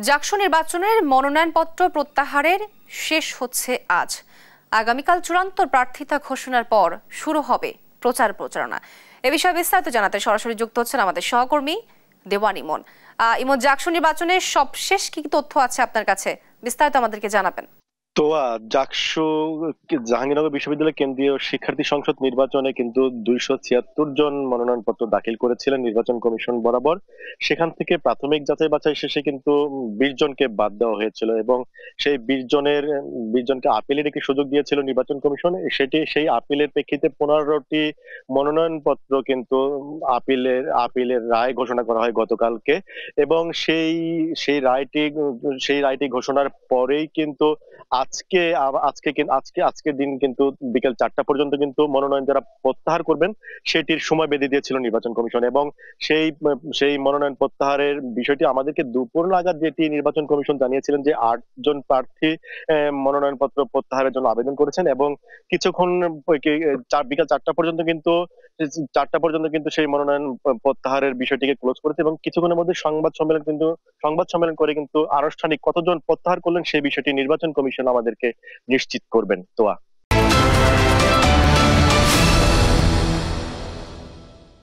জাকসু নির্বাচনের মনোনয়নপত্র প্রত্যাহারের শেষ হচ্ছে আজ। আগামীকাল চূড়ান্ত প্রার্থিতা ঘোষণার পর শুরু হবে প্রচারণা। এ বিষয়ে বিস্তারিত জানাতে সরাসরি যুক্ত হচ্ছেন আমাদের সহকর্মী দেওয়ান ইমন। ইমন, জাকসু নির্বাচনের সবশেষ কি তথ্য আছে আপনার কাছে, বিস্তারিত আমাদেরকে জানাবেন। জাকসু জাহাঙ্গীরনগর বিশ্ববিদ্যালয় কেন্দ্রীয় শিক্ষার্থী সংসদ নির্বাচনে কিন্তু 276 জন মনোনয়নপত্র দাখিল করেছিলেন নির্বাচন কমিশন বরাবর। সেখান থেকে প্রাথমিক যাচাই বাছাই শেষে কিন্তু 20 জনকে বাদ দেওয়া হয়েছিল এবং সেই 20 জনকে আপিলের একটি সুযোগ দিয়েছিল নির্বাচন কমিশন। সেই আপিলের প্রেক্ষিতে 15টি মনোনয়নপত্র কিন্তু আপিলের রায় ঘোষণা করা হয় গতকালকে। এবং সেই রায়টি ঘোষণার পরেই কিন্তু আজকের দিন কিন্তু বিকেল 4টা পর্যন্ত কিন্তু মনোনয়ন যারা প্রত্যাহার করবেন সেটির সময় বেঁধে দিয়েছিল নির্বাচন কমিশন। এবং সেই সেই মনোনয়ন প্রত্যাহারের বিষয়টি আমাদেরকে দুপুর নাগাদ যেটি নির্বাচন কমিশন জানিয়েছিলেন যে 8 জন প্রার্থী মনোনয়নপত্র প্রত্যাহারের জন্য আবেদন করেছেন এবং কিছুক্ষণ বিকাল 4টা পর্যন্ত কিন্তু সেই মনোনয়ন প্রত্যাহারের বিষয়টিকে ক্লোজ করেছে এবং কিছুক্ষণের মধ্যে সংবাদ সম্মেলন করে কিন্তু আনুষ্ঠানিক কতজন প্রত্যাহার করলেন সেই বিষয়টি নির্বাচন কমিশন আমাদেরকে নিশ্চিত করবেন। তোয়া।